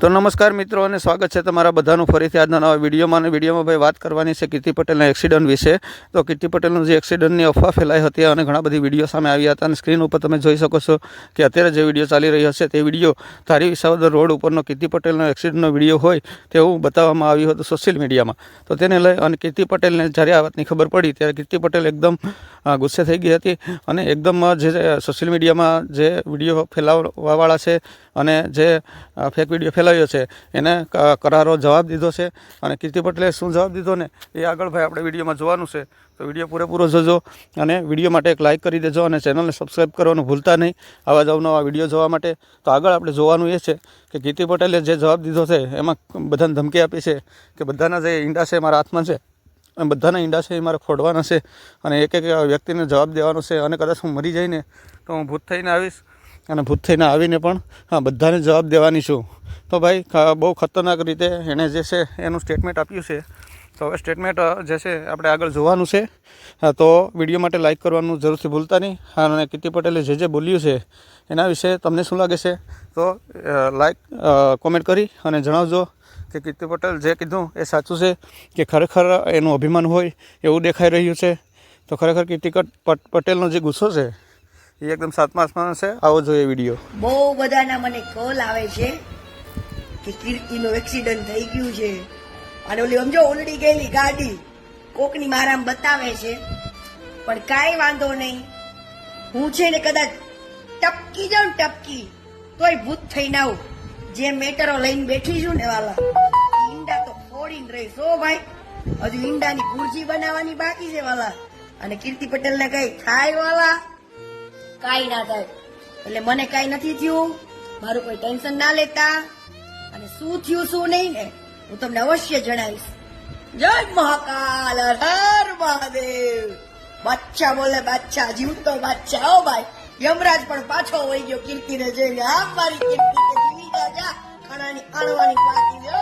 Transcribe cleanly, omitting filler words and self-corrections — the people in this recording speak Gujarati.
तो नमस्कार मित्रों અને સ્વાગત છે તમારા બધાનું ફરીથી આજના નવા વિડીયોમાં અને વિડીયોમાં ભાઈ વાત કરવાની છે કીર્તિ પટેલના એક્સિડન્ટ વિશે। તો કીર્તિ પટેલનું જે એક્સિડન્ટની અફવા ફેલાઈ હતી અને ઘણા બધી વિડીયો સામે આવ્યા હતા અને સ્ક્રીન ઉપર તમે જોઈ શકો છો કે અત્યારે જે વિડીયો ચાલી રહ્યો છે તે વિડીયો ધારી વિસાવદર રોડ ઉપરનો કીર્તિ પટેલનો એક્સિડન્ટનો વિડીયો હોય તેવું બતાવવામાં આવ્યું હતું સોશિયલ મીડિયામાં। તો તેને લઈ અને કીર્તિ પટેલને જ્યારે આ વાતની ખબર પડી ત્યારે કીર્તિ પટેલ એકદમ ગુસ્સે થઈ ગઈ હતી અને એકદમ જે સોશિયલ મીડિયામાં જે વિડીયો ફેલાવવાવાળા છે અને જે ફેક વિડીયો ફેલાવ્યો છે એને કરારો જવાબ દીધો છે। અને કીર્તિ પટેલે શું જવાબ દીધો ને એ આગળ ભાઈ આપણે વિડીયોમાં જોવાનું છે। તો વિડીયો પૂરેપૂરો જોજો અને વિડીયો માટે એક લાઇક કરી દેજો અને ચેનલને સબસ્ક્રાઈબ કરવાનું ભૂલતા નહીં આવા જ અવનવા વિડીયો જોવા માટે। તો આગળ આપણે જોવાનું એ છે કે કીર્તિ પટેલે જે જવાબ દીધો છે એમાં બધાને ધમકી આપી છે કે બધાના જે ઈંડા છે મારા હાથમાં છે અને બધાના ઈંડા છે એ મારે ફોડવાના છે અને એક એક વ્યક્તિને જવાબ દેવાનો છે અને કદાચ હું મરી જઈને તો હું ભૂત થઈને આવીશ અને ભૂત થઈને આવીને પણ બધાને જવાબ દેવાની છું। તો ભાઈ બહુ ખતરનાક રીતે એણે જે છે એનું સ્ટેટમેન્ટ આપ્યું છે। તો હવે સ્ટેટમેન્ટ જે છે આપણે આગળ જોવાનું છે। તો વિડીયો માટે લાઇક કરવાનું જરૂરથી ભૂલતા નહીં અને કીર્તિ પટેલે જે બોલ્યું છે એના વિશે તમને શું લાગે છે તો લાઇક કોમેન્ટ કરી અને જણાવજો કે કીર્તિ પટેલ જે કીધું એ સાચું છે કે ખરેખર એનું અભિમાન હોય એવું દેખાઈ રહ્યું છે। તો ખરેખર કીર્તિ પટેલનો જે ગુસ્સો છે એ એકદમ સાતમા આસમાન છે। આવો જોઈએ વિડીયો। બહુ બધાના મને કોલ આવે છે કે કીર્તિનું એક્સિડન્ટ થઈ ગયું છે અને ઓલી સમજો ઉલડી ગયેલી ગાડી કોકની મારામ બતાવે છે પણ કાંઈ વાંધો નહીં। હું છે ને કદાચ ટપકી જાઉં ટપકી તોય ભૂત થઈને આવું। જે મેટરો લઈને બેઠી છું ને વાલા ઈંડા તો ફોડીને રહીશ હો ભાઈ। હજુ ઈંડાની ભુરજી બનાવવાની બાકી છે વાલા। અને કીર્તિ પટેલને કઈ થાય વાલા કાંઈ ના થાય એટલે મને કાંઈ નથી થયું મારું કોઈ ટેન્શન ના લેતા અને શું થયું શું નહીં ને હું તમને અવશ્ય જણાવીશ। જય મહાકાલ હર મહાદેવ। બાદશાહ બોલે બાદશાહ જીવતો બાદશાહ હો ભાઈ। યમરાજ પણ પાછો વળી ગયો કીર્તિને જોઈને આમ મારી કીર્તિ કે જીવી જા ખાણાની આણવાની બાકી છે।